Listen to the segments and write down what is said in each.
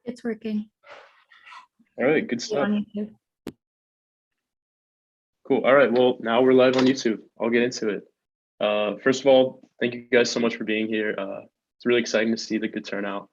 It's working. All right, good stuff. On YouTube. Cool. All right, well, now we're live on YouTube. I'll get into it. First of all, thank you guys so much for being here. It's really exciting to see the good turnout.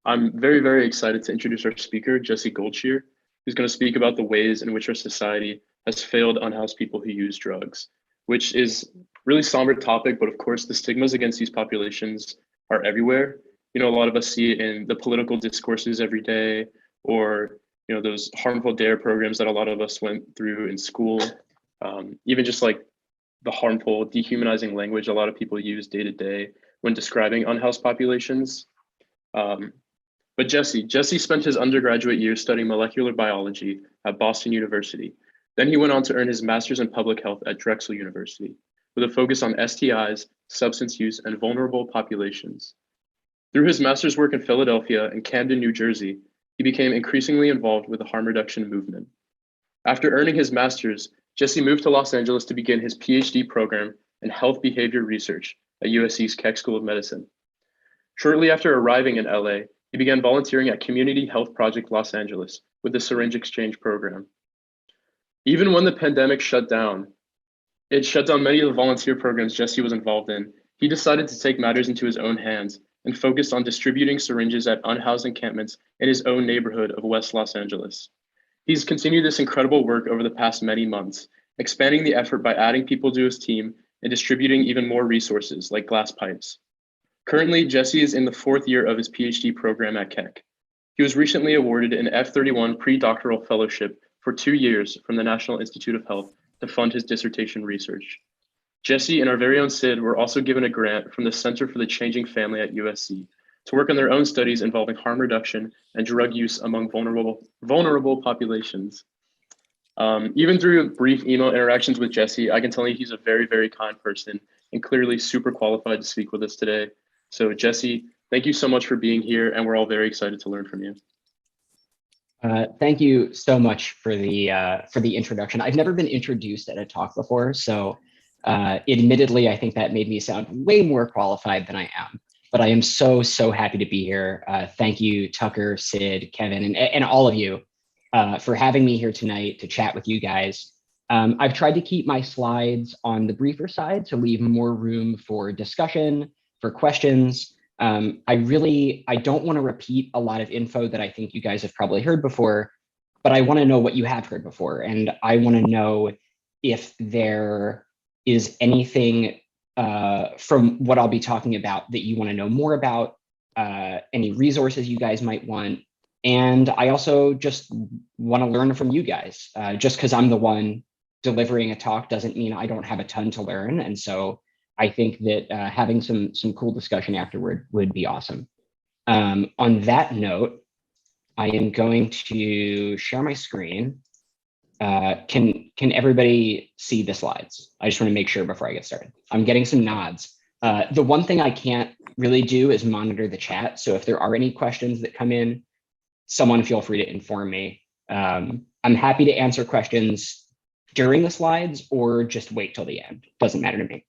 I'm very, very excited to introduce our speaker, Jesse Goldshear, who's going to speak about the ways in which our society has failed unhoused people who use drugs, which is a really somber topic, but of course the stigmas against these populations are everywhere. You know, a lot of us see it in the political discourses every day, or those harmful DARE programs that a lot of us went through in school. Even just like the harmful, dehumanizing language a lot of people use day to day when describing unhoused populations. But Jesse spent his undergraduate years studying molecular biology at Boston University. Then he went on to earn his master's in public health at Drexel University, with a focus on STIs, substance use, and vulnerable populations. Through his master's work in Philadelphia and Camden, New Jersey, he became increasingly involved with the harm reduction movement. After earning his master's, Jesse moved to Los Angeles to begin his PhD program in health behavior research at USC's Keck School of Medicine. Shortly after arriving in LA, he began volunteering at Community Health Project Los Angeles with the Syringe Exchange Program. Even when the pandemic shut down many of the volunteer programs Jesse was involved in. He decided to take matters into his own hands and focused on distributing syringes at unhoused encampments in his own neighborhood of West Los Angeles. He's continued this incredible work over the past many months, expanding the effort by adding people to his team and distributing even more resources like glass pipes. Currently, Jesse is in the 4th year of his PhD program at Keck. He was recently awarded an F31 pre-doctoral fellowship for 2 years from the National Institute of Health to fund his dissertation research. Jesse and our very own Sid were also given a grant from the Center for the Changing Family at USC to work on their own studies involving harm reduction and drug use among vulnerable populations. Even through brief email interactions with Jesse, I can tell you he's a very, very kind person and clearly super qualified to speak with us today. So Jesse, thank you so much for being here, and we're all very excited to learn from you. Thank you so much for the introduction. I've never been introduced at a talk before, so admittedly, I think that made me sound way more qualified than I am. But I am so happy to be here. Thank you, Tucker, Sid, Kevin, and all of you for having me here tonight to chat with you guys. I've tried to keep my slides on the briefer side to leave more room for discussion, for questions. I don't want to repeat a lot of info that I think you guys have probably heard before, but I want to know what you have heard before. And I want to know if there is anything from what I'll be talking about that you want to know more about, any resources you guys might want. And I also just want to learn from you guys. Just because I'm the one delivering a talk doesn't mean I don't have a ton to learn. And so I think that having some cool discussion afterward would be awesome. On that note, I am going to share my screen. Can everybody see the slides? I just want to make sure before I get started. I'm getting some nods. The one thing I can't really do is monitor the chat. So if there are any questions that come in, someone feel free to inform me. I'm happy to answer questions during the slides or just wait till the end. Doesn't matter to me.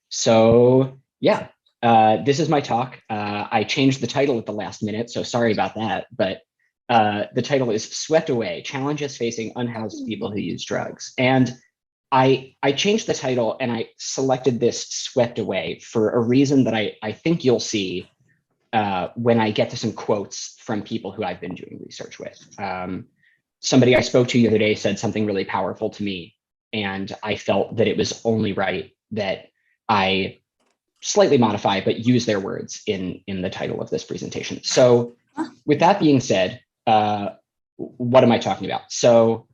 So yeah, this is my talk. I changed the title at the last minute, so sorry about that. But the title is Swept Away, Challenges Facing Unhoused People Who Use Drugs. And I changed the title and I selected this Swept Away for a reason that I think you'll see when I get to some quotes from people who I've been doing research with. Somebody I spoke to the other day said something really powerful to me, and I felt that it was only right that I slightly modify, but use their words in the title of this presentation. So with that being said, what am I talking about? So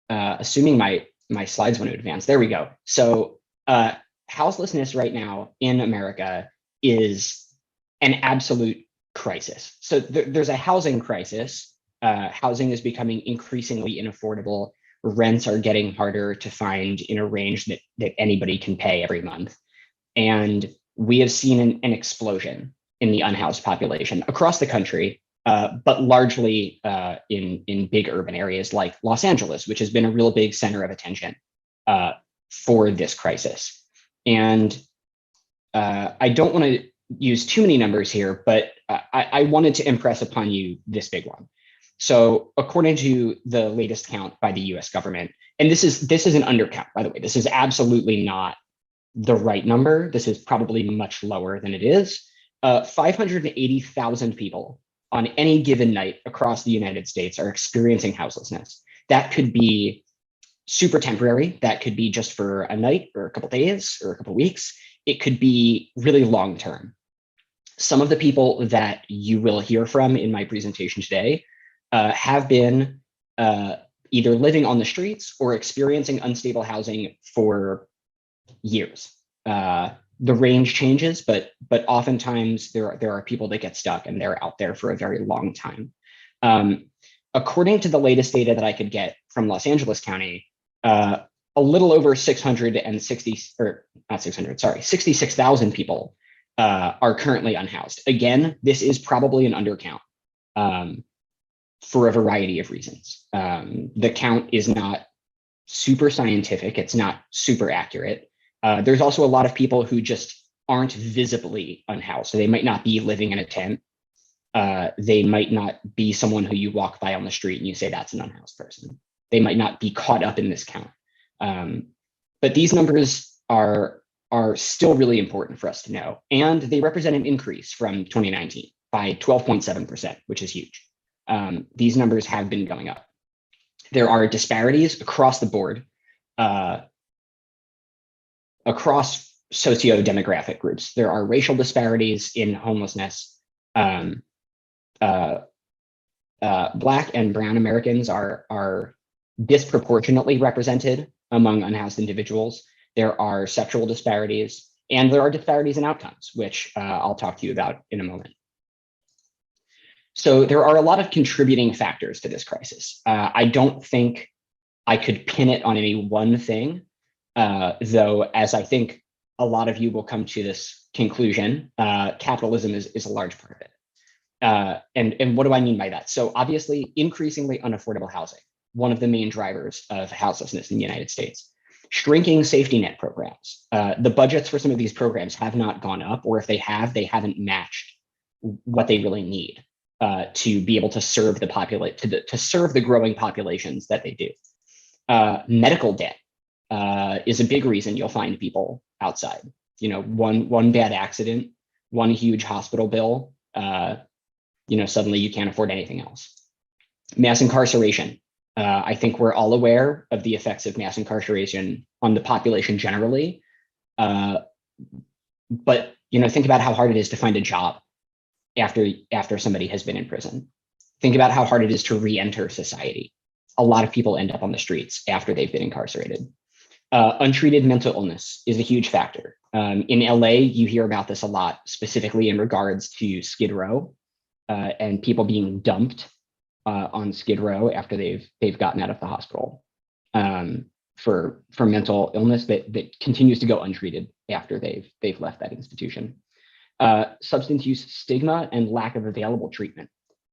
assuming my slides want to advance, there we go. So houselessness right now in America is an absolute crisis. So there's a housing crisis. Housing is becoming increasingly unaffordable. Rents are getting harder to find in a range that anybody can pay every month. And we have seen an explosion in the unhoused population across the country, but largely in big urban areas like Los Angeles, which has been a real big center of attention for this crisis. And I don't want to use too many numbers here, but I wanted to impress upon you this big one. So according to the latest count by the US government, and this is an undercount, by the way, this is absolutely not the right number. This is probably much lower than it is. 580,000 people on any given night across the United States are experiencing houselessness. That could be super temporary. That could be just for a night or a couple days or a couple weeks. It could be really long term. Some of the people that you will hear from in my presentation today have been either living on the streets or experiencing unstable housing for years. The range changes, but oftentimes there are people that get stuck and they're out there for a very long time. According to the latest data that I could get from Los Angeles County, a little over 66,000 people are currently unhoused. Again, this is probably an undercount for a variety of reasons. The count is not super scientific. It's not super accurate. There's also a lot of people who just aren't visibly unhoused. So they might not be living in a tent. They might not be someone who you walk by on the street and you say that's an unhoused person. They might not be caught up in this count. But these numbers are still really important for us to know. And they represent an increase from 2019 by 12.7%, which is huge. These numbers have been going up. There are disparities across the board, across socio-demographic groups. There are racial disparities in homelessness. Black and brown Americans are disproportionately represented among unhoused individuals. There are sexual disparities, and there are disparities in outcomes, which I'll talk to you about in a moment. So there are a lot of contributing factors to this crisis. I don't think I could pin it on any one thing, though, as I think a lot of you will come to this conclusion, capitalism is a large part of it. And what do I mean by that? So obviously, increasingly unaffordable housing, one of the main drivers of houselessness in the United States. Shrinking safety net programs. The budgets for some of these programs have not gone up, or if they have, they haven't matched what they really need to be able to serve the to serve the growing populations that they do. Medical debt is a big reason you'll find people outside. You know, one bad accident, one huge hospital bill, suddenly you can't afford anything else. Mass incarceration. I think we're all aware of the effects of mass incarceration on the population generally. But think about how hard it is to find a job after somebody has been in prison. Think about how hard it is to re-enter society. A lot of people end up on the streets after they've been incarcerated. Untreated mental illness is a huge factor. In LA, you hear about this a lot, specifically in regards to Skid Row and people being dumped on Skid Row after they've gotten out of the hospital for mental illness that continues to go untreated after they've left that institution. Substance use stigma and lack of available treatment,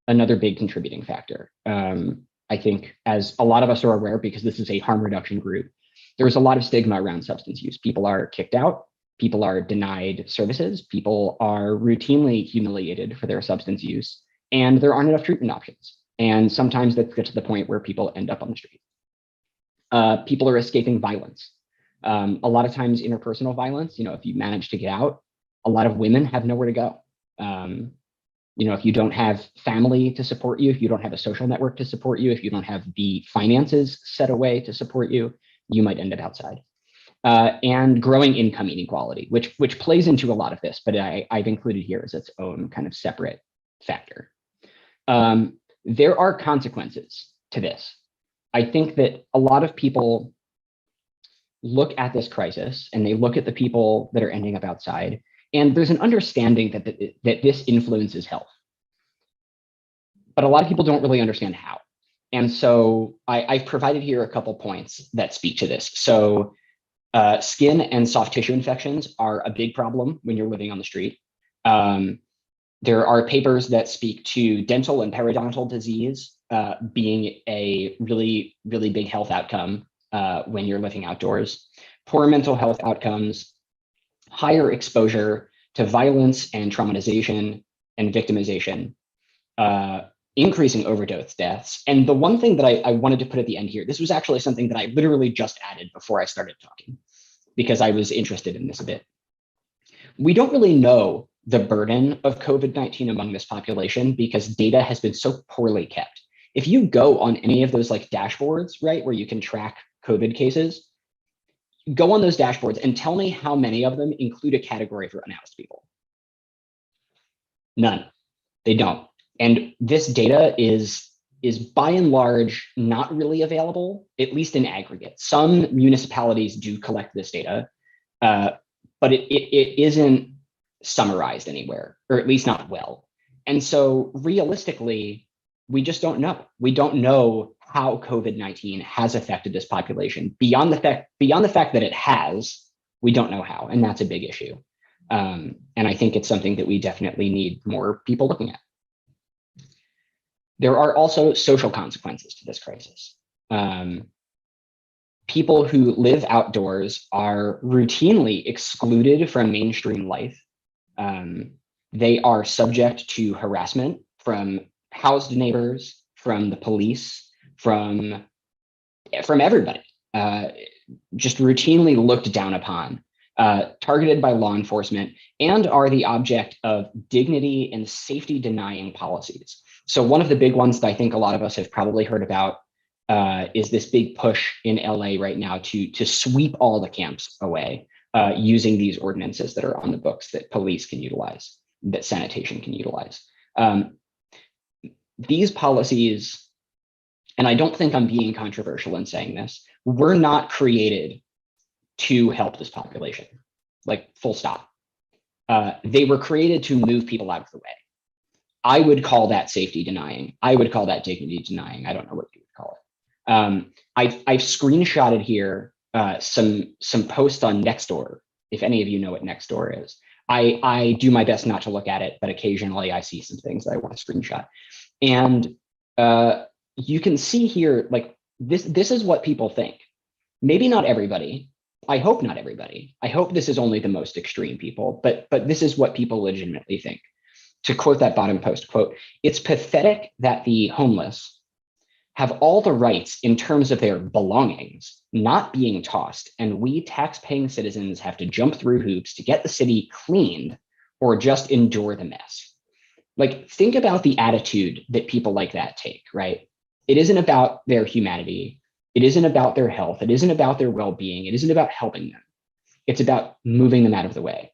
another big contributing factor. I think, as a lot of us are aware, because this is a harm reduction group, there's a lot of stigma around substance use. People are kicked out, people are denied services, people are routinely humiliated for their substance use, and there aren't enough treatment options. And sometimes that gets to the point where people end up on the street. People are escaping violence. A lot of times interpersonal violence, if you manage to get out, a lot of women have nowhere to go. If you don't have family to support you, if you don't have a social network to support you, if you don't have the finances set away to support you, you might end up outside. And growing income inequality, which plays into a lot of this, but I've included here as its own kind of separate factor. There are consequences to this. I think that a lot of people look at this crisis and they look at the people that are ending up outside, and there's an understanding that this influences health. But a lot of people don't really understand how. And so I've provided here a couple points that speak to this. So skin and soft tissue infections are a big problem when you're living on the street. There are papers that speak to dental and periodontal disease being a really, really big health outcome when you're living outdoors. Poor mental health outcomes, higher exposure to violence and traumatization and victimization, increasing overdose deaths. And the one thing that I wanted to put at the end here, this was actually something that I literally just added before I started talking, because I was interested in this a bit. We don't really know the burden of COVID-19 among this population because data has been so poorly kept. If you go on any of those like dashboards, right, where you can track COVID cases, go on those dashboards and tell me how many of them include a category for unhoused people. None, they don't. And this data is by and large not really available, at least in aggregate. Some municipalities do collect this data, but it isn't summarized anywhere, or at least not well. And so realistically, we just don't know. We don't know how COVID-19 has affected this population. Beyond the fact that it has, we don't know how, and that's a big issue. And I think it's something that we definitely need more people looking at. There are also social consequences to this crisis. People who live outdoors are routinely excluded from mainstream life. They are subject to harassment from housed neighbors, from the police, from everybody, just routinely looked down upon, targeted by law enforcement, and are the object of dignity and safety denying policies. So one of the big ones that I think a lot of us have probably heard about is this big push in LA right now to sweep all the camps away using these ordinances that are on the books that police can utilize, that sanitation can utilize. These policies, and I don't think I'm being controversial in saying this, were not created to help this population, like full stop. They were created to move people out of the way. I would call that safety denying. I would call that dignity denying. I don't know what you would call it. I've screenshotted here some posts on Nextdoor, if any of you know what Nextdoor is. I do my best not to look at it, but occasionally I see some things that I want to screenshot. And you can see here, like this is what people think. Maybe not everybody. I hope not everybody. I hope this is only the most extreme people, but this is what people legitimately think. To quote that bottom post, quote, "It's pathetic that the homeless have all the rights in terms of their belongings not being tossed, and we tax-paying citizens have to jump through hoops to get the city cleaned or just endure the mess." Like, think about the attitude that people like that take, right? It isn't about their humanity. It isn't about their health. It isn't about their well-being. It isn't about helping them. It's about moving them out of the way.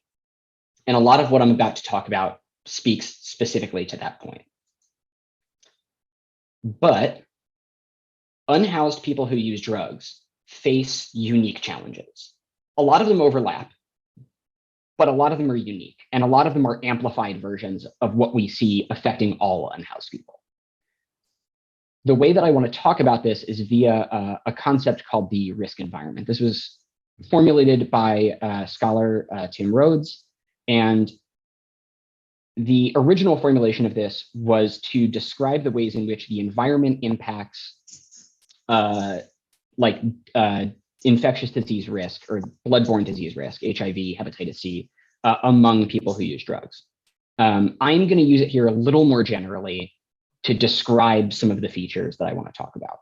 And a lot of what I'm about to talk about speaks specifically to that point. But unhoused people who use drugs face unique challenges. A lot of them overlap, but a lot of them are unique, and a lot of them are amplified versions of what we see affecting all unhoused people. The way that I want to talk about this is via a concept called the risk environment. This was formulated by scholar Tim Rhodes, and the original formulation of this was to describe the ways in which the environment impacts infectious disease risk or bloodborne disease risk, HIV, hepatitis C, among people who use drugs. I'm going to use it here a little more generally to describe some of the features that I want to talk about.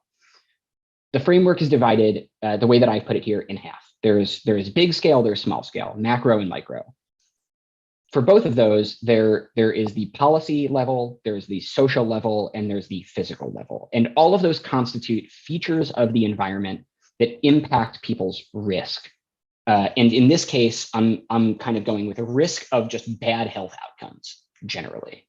The framework is divided, the way that I put it here, in half. There's big scale, there's small scale, macro and micro. For both of those, there is the policy level, there's the social level, and there's the physical level. And all of those constitute features of the environment that impact people's risk. And in this case, I'm kind of going with a risk of just bad health outcomes generally.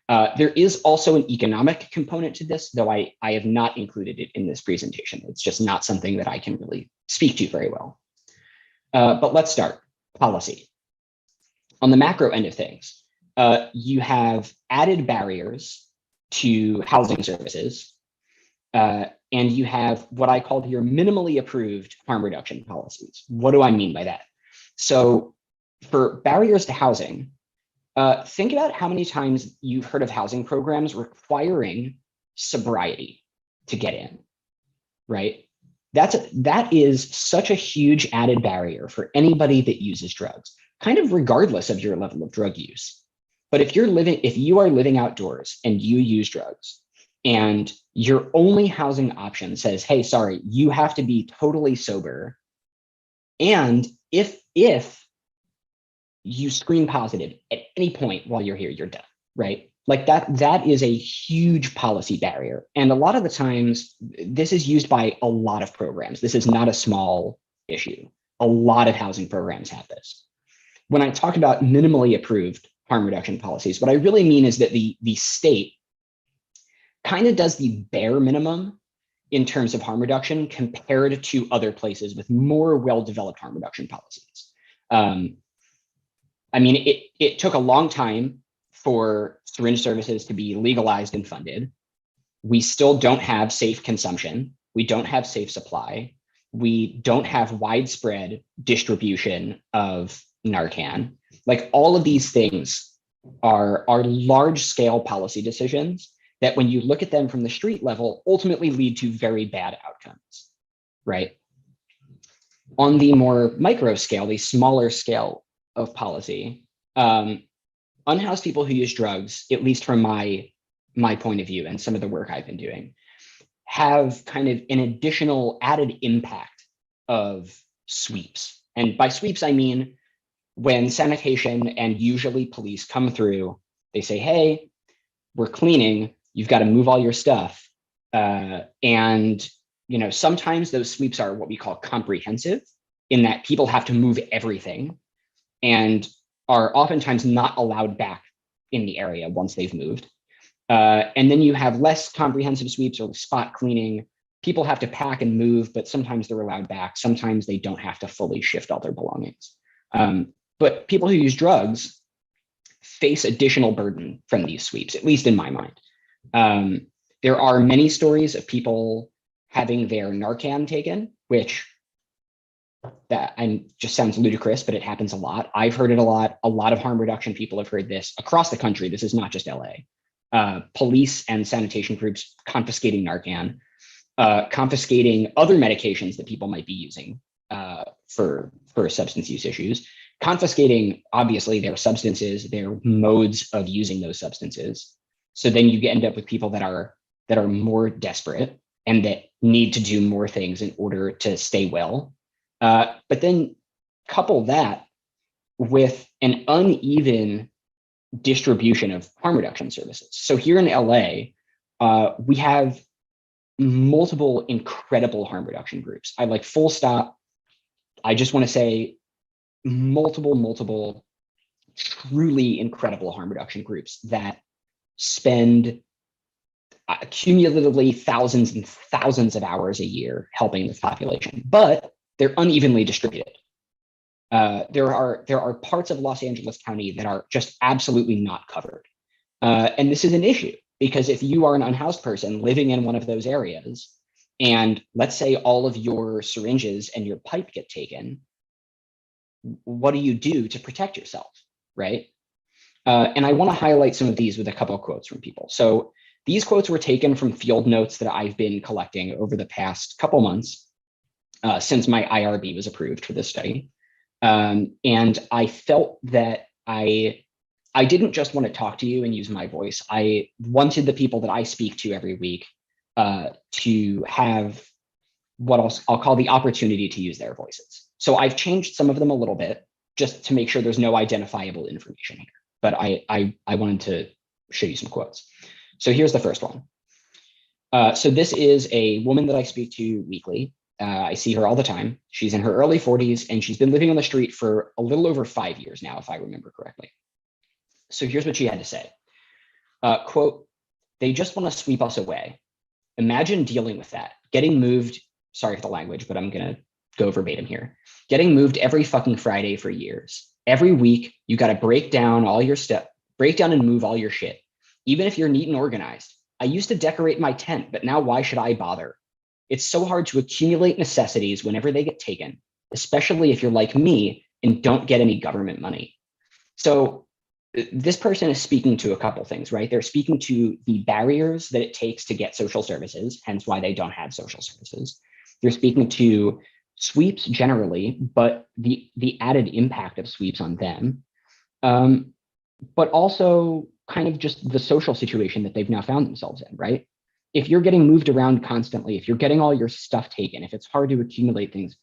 There is also an economic component to this, though I have not included it in this presentation. It's just not something that I can really speak to very well. But let's start. Policy. On the macro end of things, you have added barriers to housing services, and you have what I called here minimally approved harm reduction policies. What do I mean by that? So for barriers to housing, think about how many times you've heard of housing programs requiring sobriety to get in, right? That is such a huge added barrier for anybody that uses drugs. kind of regardless of your level of drug use. But if you are living outdoors and you use drugs, and your only housing option says, hey, sorry, you have to be totally sober. And if you screen positive at any point while you're here, you're done, right? Like that is a huge policy barrier. And a lot of the times, this is used by a lot of programs. This is not a small issue. A lot of housing programs have this. When I talk about minimally approved harm reduction policies, what I really mean is that the state kind of does the bare minimum in terms of harm reduction compared to other places with more well-developed harm reduction policies. I mean, it took a long time for syringe services to be legalized and funded. We still don't have safe consumption. We don't have safe supply. We don't have widespread distribution of Narcan. Like all of these things are large-scale policy decisions that when you look at them from the street level, ultimately lead to very bad outcomes, right? On the more micro scale, the smaller scale of policy, unhoused people who use drugs, at least from my point of view and some of the work I've been doing, have kind of an additional added impact of sweeps. And by sweeps, I mean when sanitation and usually police come through, they say, hey, we're cleaning, you've got to move all your stuff. And sometimes those sweeps are what we call comprehensive, in that people have to move everything and are oftentimes not allowed back in the area once they've moved. And then you have less comprehensive sweeps or spot cleaning. People have to pack and move, but sometimes they're allowed back. Sometimes they don't have to fully shift all their belongings. But people who use drugs face additional burden from these sweeps, at least in my mind. There are many stories of people having their Narcan taken, which just sounds ludicrous, but it happens a lot. I've heard it a lot. A lot of harm reduction people have heard this across the country. This is not just LA. Police and sanitation groups confiscating Narcan, confiscating other medications that people might be using for substance use issues, confiscating, obviously, their substances, their modes of using those substances. So then you end up with people that are more desperate and that need to do more things in order to stay well. But then couple that with an uneven distribution of harm reduction services. So here in LA, we have multiple incredible harm reduction groups. I like full stop. I just want to say multiple truly incredible harm reduction groups that spend cumulatively thousands and thousands of hours a year helping the population, but they're unevenly distributed. There are parts of Los Angeles County that are just absolutely not covered. And this is an issue because if you are an unhoused person living in one of those areas, and let's say all of your syringes and your pipe get taken, what do you do to protect yourself, right? And I want to highlight some of these with a couple of quotes from people. So these quotes were taken from field notes that I've been collecting over the past couple months since my IRB was approved for this study. And I felt that I didn't just want to talk to you and use my voice. I wanted the people that I speak to every week to have what I'll call the opportunity to use their voices. So I've changed some of them a little bit just to make sure there's no identifiable information here. But I wanted to show you some quotes. So here's the first one. So this is a woman that I speak to weekly. I see her all the time. She's in her early 40s, and she's been living on the street for a little over 5 years now, if I remember correctly. So here's what she had to say. Quote, "They just want to sweep us away. Imagine dealing with that. Getting moved," sorry for the language, but I'm going to go verbatim here. "Getting moved every fucking Friday for years. Every week, you got to break down all your stuff, break down and move all your shit. Even if you're neat and organized. I used to decorate my tent, but now why should I bother? It's so hard to accumulate necessities whenever they get taken, especially if you're like me and don't get any government money." So this person is speaking to a couple things, right? They're speaking to the barriers that it takes to get social services, hence why they don't have social services. They're speaking to sweeps generally, but the added impact of sweeps on them, but also kind of just the social situation that they've now found themselves in, right? If you're getting moved around constantly, if you're getting all your stuff taken, if it's hard to accumulate things,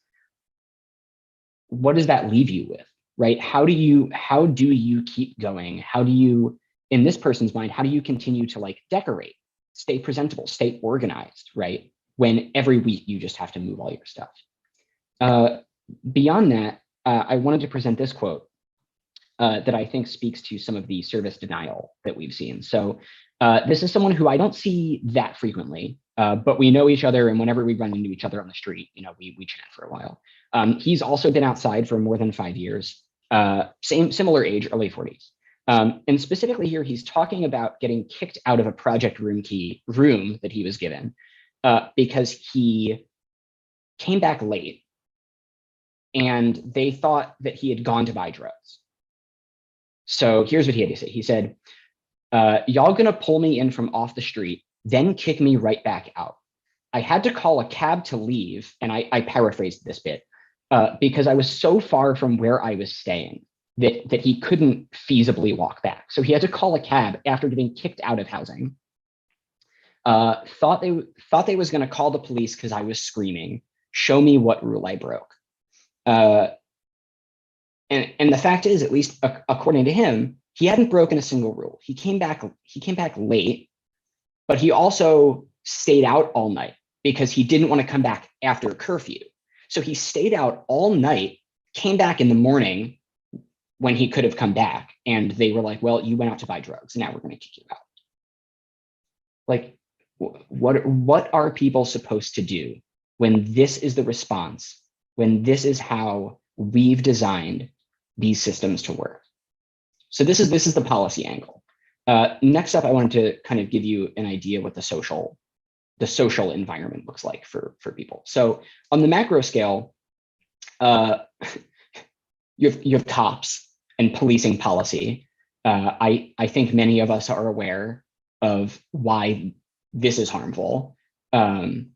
what does that leave you with, right? How do you keep going? How do you, in this person's mind, how do you continue to like decorate, stay presentable, stay organized, right? When every week you just have to move all your stuff. Beyond that, I wanted to present this quote that I think speaks to some of the service denial that we've seen. So this is someone who I don't see that frequently, but we know each other, and whenever we run into each other on the street, you know, we chat for a while. He's also been outside for more than 5 years, similar age, early 40s. And specifically here, he's talking about getting kicked out of a project room that he was given because he came back late and they thought that he had gone to buy drugs. So here's what he had to say. He said, y'all gonna pull me in from off the street, then kick me right back out. I had to call a cab to leave, and I paraphrased this bit, because I was so far from where I was staying that he couldn't feasibly walk back. So he had to call a cab after getting kicked out of housing. Thought they was gonna call the police because I was screaming, show me what rule I broke. And the fact is, at least according to him, he hadn't broken a single rule. He came back late, but he also stayed out all night because he didn't want to come back after curfew. So he stayed out all night, came back in the morning when he could have come back, and they were like, well, you went out to buy drugs, now we're going to kick you out. Like, what are people supposed to do when this is the response, when this is how we've designed these systems to work? So this is the policy angle. Next up, I wanted to kind of give you an idea what the social environment looks like for people. So on the macro scale, you have cops and policing policy. I think many of us are aware of why this is harmful. I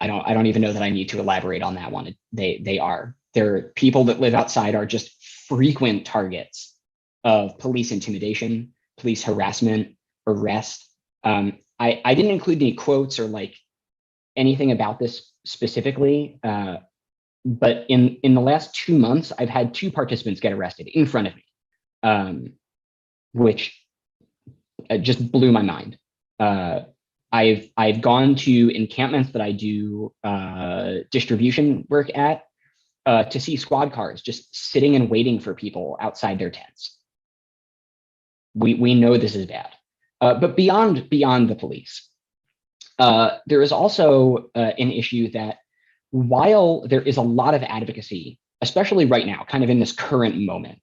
don't even know that I need to elaborate on that one. They're people that live outside are just frequent targets of police intimidation, police harassment, arrest. I didn't include any quotes or like anything about this specifically, but in the last 2 months, I've had 2 participants get arrested in front of me, which just blew my mind. I've gone to encampments that I do distribution work at to see squad cars just sitting and waiting for people outside their tents. We know this is bad, but beyond the police, there is also an issue that while there is a lot of advocacy, especially right now, kind of in this current moment,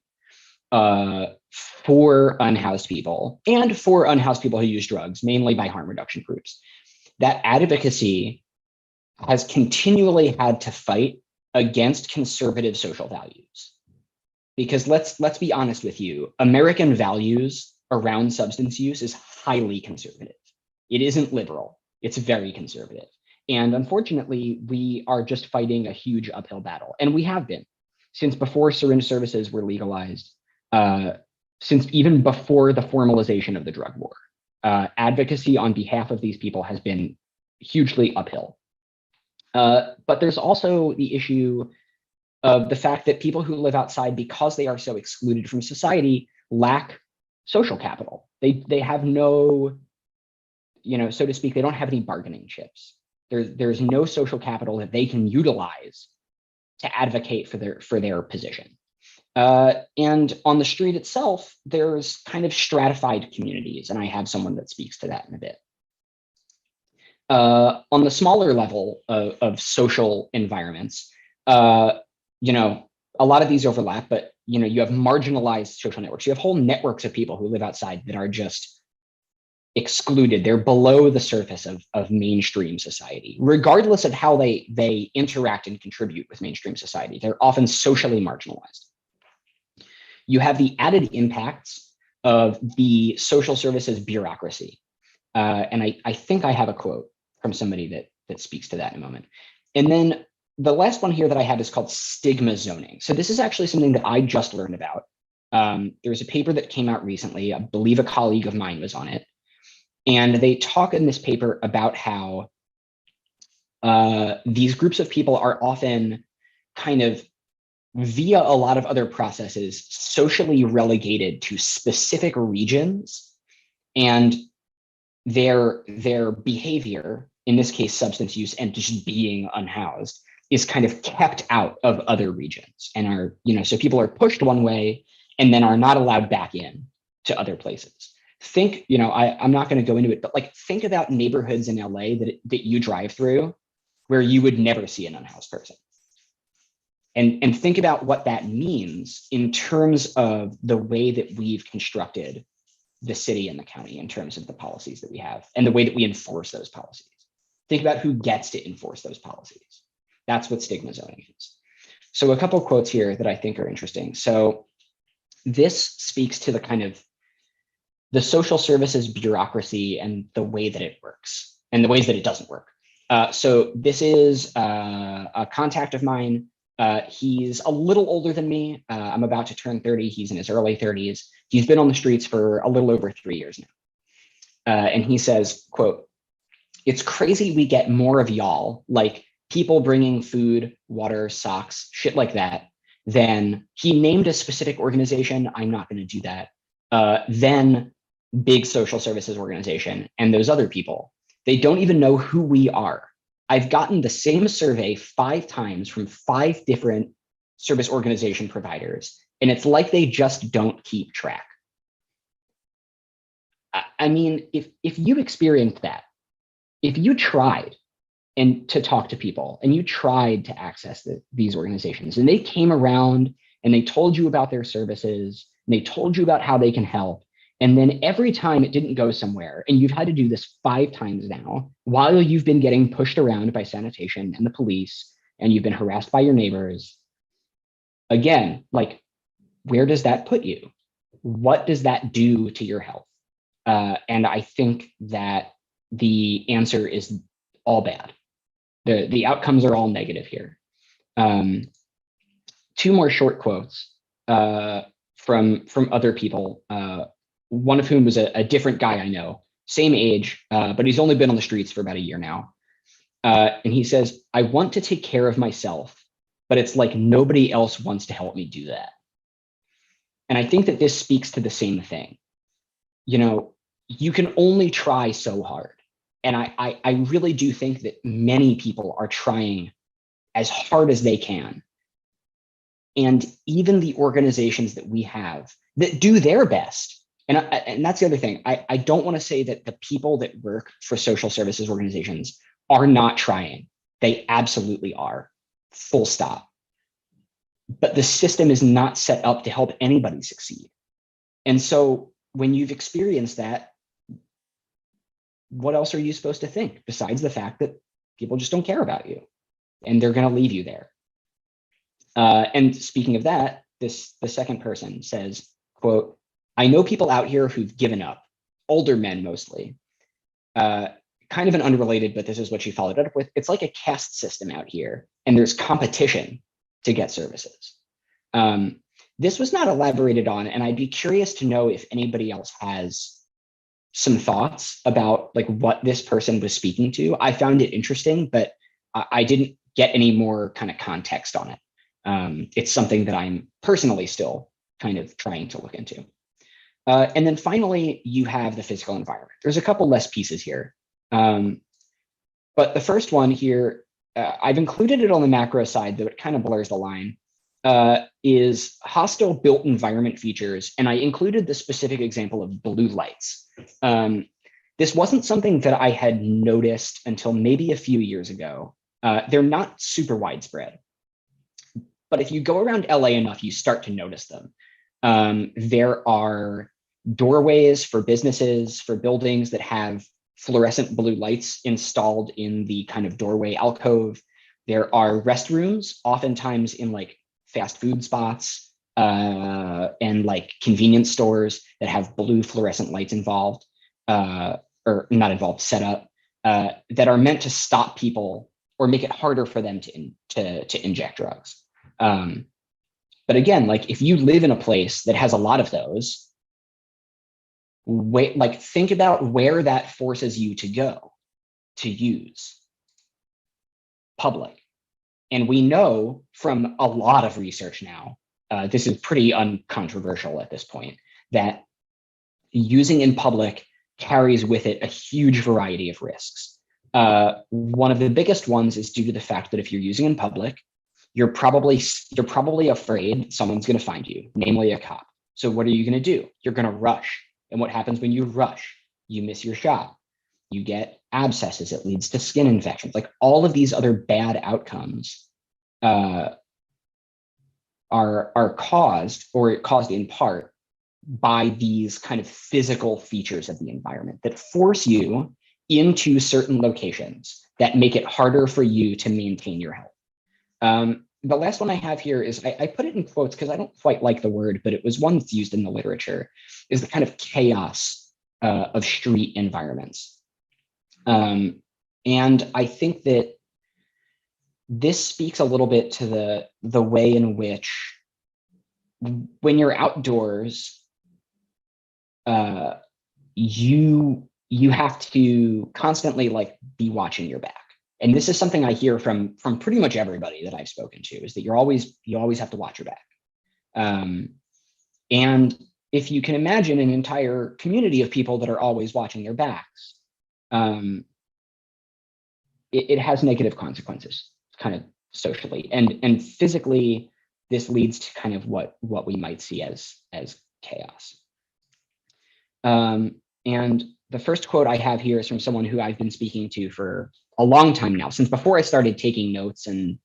for unhoused people and for unhoused people who use drugs, mainly by harm reduction groups, that advocacy has continually had to fight against conservative social values. Because let's be honest with you, American values around substance use is highly conservative. It isn't liberal, it's very conservative. And unfortunately, we are just fighting a huge uphill battle. And we have been since before syringe services were legalized, since even before the formalization of the drug war. Advocacy on behalf of these people has been hugely uphill. But there's also the issue of the fact that people who live outside, because they are so excluded from society, lack social capital. They have no, so to speak, they don't have any bargaining chips. There's no social capital that they can utilize to advocate for their position. And on the street itself, there's kind of stratified communities, and I have someone that speaks to that in a bit. On the smaller level of social environments, a lot of these overlap, but you have marginalized social networks. You have whole networks of people who live outside that are just excluded. They're below the surface of mainstream society, regardless of how they interact and contribute with mainstream society. They're often socially marginalized. You have the added impacts of the social services bureaucracy. And I think I have a quote from somebody that speaks to that in a moment. And then the last one here that I have is called stigma zoning. So this is actually something that I just learned about. There's a paper that came out recently. I believe a colleague of mine was on it. And they talk in this paper about how these groups of people are often kind of via a lot of other processes socially relegated to specific regions, and their behavior, in this case substance use and just being unhoused, is kind of kept out of other regions, and are, so people are pushed one way and then are not allowed back in to other places. Think, I'm not going to go into it, but like think about neighborhoods in LA that you drive through where you would never see an unhoused person. And think about what that means in terms of the way that we've constructed the city and the county in terms of the policies that we have and the way that we enforce those policies. Think about who gets to enforce those policies. That's what stigma zoning is. So a couple of quotes here that I think are interesting. So this speaks to the kind of the social services bureaucracy and the way that it works and the ways that it doesn't work. So this is a contact of mine. He's a little older than me. I'm about to turn 30. He's in his early 30s. He's been on the streets for a little over 3 years now. And he says, quote, "It's crazy we get more of y'all, like people bringing food, water, socks, shit like that, than," he named a specific organization. I'm not going to do that. "Then big social services organization and those other people. They don't even know who we are. I've gotten the same survey 5 times from 5 different service organization providers, and it's like they just don't keep track." I mean, if you experienced that, if you tried to talk to people and you tried to access these organizations and they came around and they told you about their services and they told you about how they can help, and then every time it didn't go somewhere, and you've had to do this 5 times now, while you've been getting pushed around by sanitation and the police, and you've been harassed by your neighbors, again, like, where does that put you? What does that do to your health? And I think that the answer is all bad. The outcomes are all negative here. 2 more short quotes from other people. One of whom was a different guy I know, same age, but he's only been on the streets for about a year now. And he says, "I want to take care of myself, but it's like nobody else wants to help me do that." And I think that this speaks to the same thing. You can only try so hard. And I really do think that many people are trying as hard as they can. And even the organizations that we have that do their best, and that's the other thing. I don't want to say that the people that work for social services organizations are not trying. They absolutely are, full stop. But the system is not set up to help anybody succeed. And so when you've experienced that, what else are you supposed to think besides the fact that people just don't care about you and they're going to leave you there? And speaking of that, the second person says, quote, "I know people out here who've given up, older men mostly." Kind of an unrelated, but this is what she followed it up with. "It's like a caste system out here, and there's competition to get services." This was not elaborated on, and I'd be curious to know if anybody else has some thoughts about like what this person was speaking to. I found it interesting, but I didn't get any more kind of context on it. It's something that I'm personally still kind of trying to look into. And then finally, you have the physical environment. There's a couple less pieces here. But the first one here, I've included it on the macro side, though it kind of blurs the line, is hostile built environment features. And I included the specific example of blue lights. This wasn't something that I had noticed until maybe a few years ago. They're not super widespread. But if you go around LA enough, you start to notice them. There are doorways for businesses, for buildings that have fluorescent blue lights installed in the kind of doorway alcove. There are restrooms, oftentimes in like fast food spots and like convenience stores that have blue fluorescent lights involved, or not involved, set up, that are meant to stop people or make it harder for them to inject drugs. But again, like if you live in a place that has a lot of those, think about where that forces you to go to use public. And we know from a lot of research now, this is pretty uncontroversial at this point, that using in public carries with it a huge variety of risks. One of the biggest ones is due to the fact that if you're using in public, you're probably afraid someone's going to find you, namely a cop. So what are you going to do? You're going to rush. And what happens when you rush? You miss your shot. You get abscesses. It leads to skin infections. Like all of these other bad outcomes are caused in part by these kind of physical features of the environment that force you into certain locations that make it harder for you to maintain your health. The last one I have here is, I put it in quotes because I don't quite like the word, but it was one that's used in the literature, is the kind of chaos of street environments. And I think that this speaks a little bit to the way in which when you're outdoors, you have to constantly like be watching your back. And this is something I hear from pretty much everybody that I've spoken to, is that you always have to watch your back. And if you can imagine an entire community of people that are always watching their backs, it has negative consequences, kind of socially and physically. This leads to kind of what we might see as chaos. And the first quote I have here is from someone who I've been speaking to for a long time now, since before I started taking notes and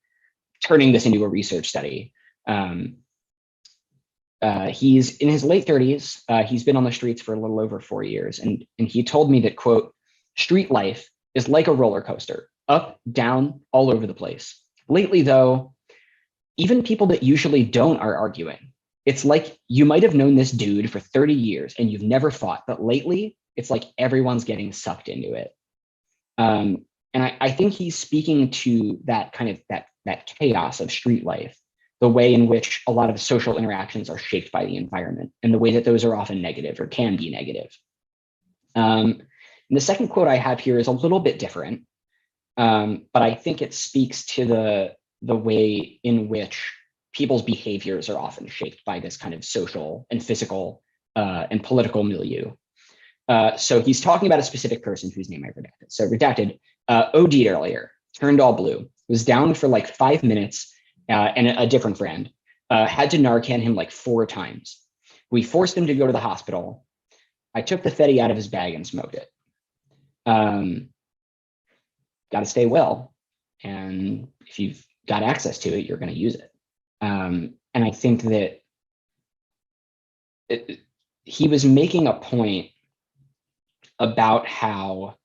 turning this into a research study. He's in his late 30s. He's been on the streets for a little over 4 years. And he told me that, quote, "Street life is like a roller coaster, up, down, all over the place. Lately, though, even people that usually don't are arguing. It's like you might have known this dude for 30 years and you've never fought, but lately it's like everyone's getting sucked into it." And I think he's speaking to that kind of that chaos of street life, the way in which a lot of social interactions are shaped by the environment and the way that those are often negative or can be negative. And the second quote I have here is a little bit different, but I think it speaks to the way in which people's behaviors are often shaped by this kind of social and physical and political milieu. So he's talking about a specific person whose name I redacted. So redacted, OD'd earlier, turned all blue, was down for like 5 minutes, and a different friend had to Narcan him like 4 times. We forced him to go to the hospital. I took the Fetty out of his bag and smoked it. Got to stay well. And if you've got access to it, you're going to use it. And I think that he was making a point about how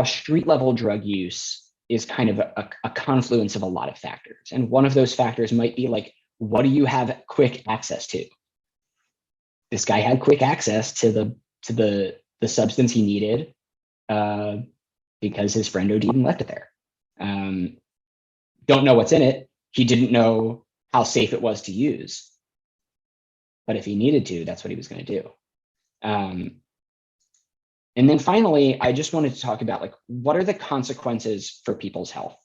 street level drug use is kind of a confluence of a lot of factors. And one of those factors might be like, what do you have quick access to? This guy had quick access to the substance he needed because his friend OD'd and left it there. Don't know what's in it. He didn't know how safe it was to use. But if he needed to, that's what he was going to do. And then finally, I just wanted to talk about like, what are the consequences for people's health?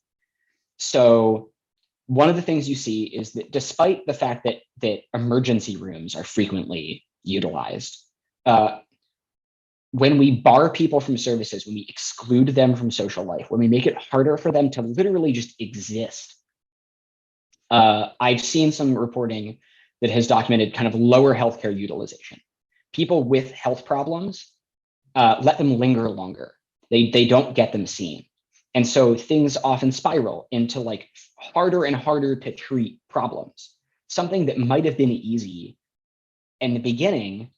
So one of the things you see is that despite the fact that emergency rooms are frequently utilized, when we bar people from services, when we exclude them from social life, when we make it harder for them to literally just exist, I've seen some reporting that has documented kind of lower healthcare utilization. People with health problems, let them linger longer. They don't get them seen. And so things often spiral into like harder and harder to treat problems. Something that might have been easy in the beginning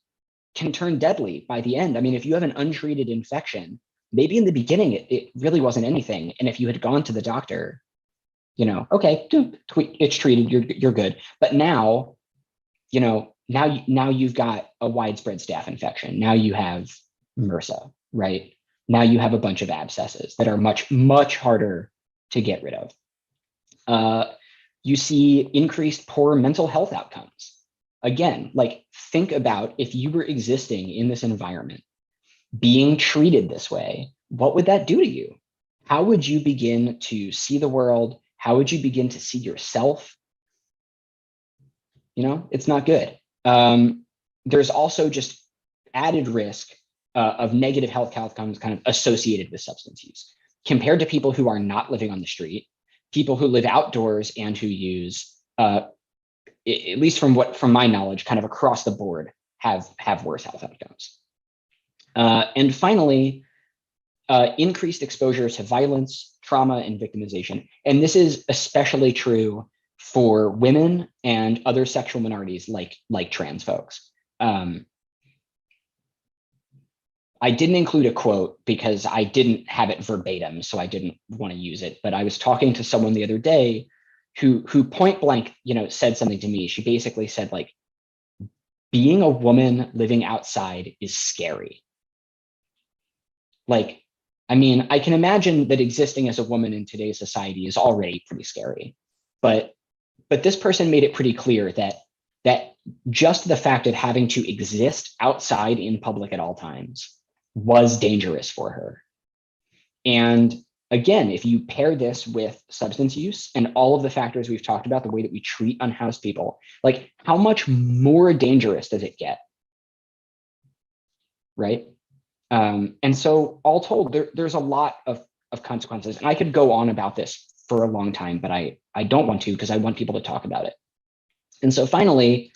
can turn deadly by the end. I mean, if you have an untreated infection, maybe in the beginning it really wasn't anything. And if you had gone to the doctor, okay, it's treated, you're good. But now, now you've got a widespread staph infection. Now you have MRSA, right? now you have a bunch of abscesses that are much, much harder to get rid of. You see increased poor mental health outcomes. Again, like think about if you were existing in this environment, being treated this way, what would that do to you? How would you begin to see the world? How would you begin to see yourself? You know, it's not good. There's also just added risk of negative health outcomes kind of associated with substance use compared to people who are not living on the street, people who live outdoors and who use, at least from my knowledge, kind of across the board have worse health outcomes. And finally, increased exposure to violence, trauma, and victimization. And this is especially true for women and other sexual minorities like trans folks. I didn't include a quote because I didn't have it verbatim, so I didn't want to use it. But I was talking to someone the other day who point blank, said something to me. She basically said, like, being a woman living outside is scary. Like, I mean, I can imagine that existing as a woman in today's society is already pretty scary, but this person made it pretty clear that just the fact of having to exist outside in public at all times was dangerous for her. And again, if you pair this with substance use and all of the factors we've talked about, the way that we treat unhoused people, like how much more dangerous does it get? Right? And so all told, there's a lot of consequences. And I could go on about this for a long time, but I don't want to because I want people to talk about it. And so finally,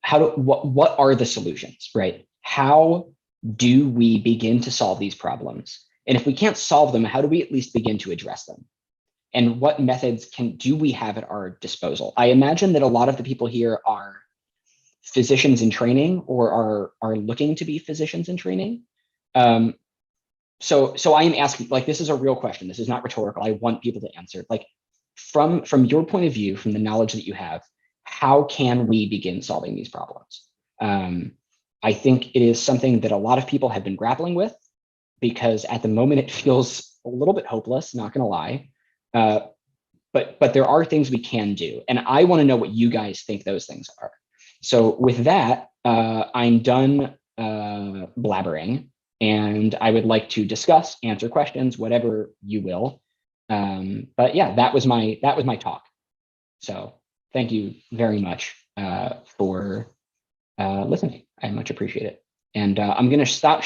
what are the solutions, right? How do we begin to solve these problems? And if we can't solve them, how do we at least begin to address them? And what methods do we have at our disposal? I imagine that a lot of the people here are physicians in training or are looking to be physicians in training. So I am asking, like, this is a real question. This is not rhetorical. I want people to answer. Like, from your point of view, from the knowledge that you have, how can we begin solving these problems? I think it is something that a lot of people have been grappling with because at the moment it feels a little bit hopeless, not gonna lie. But there are things we can do. And I wanna know what you guys think those things are. So with that, I'm done blabbering and I would like to discuss, answer questions, whatever you will. But yeah, that was my talk. So thank you very much for listening. I much appreciate it. And I'm going to stop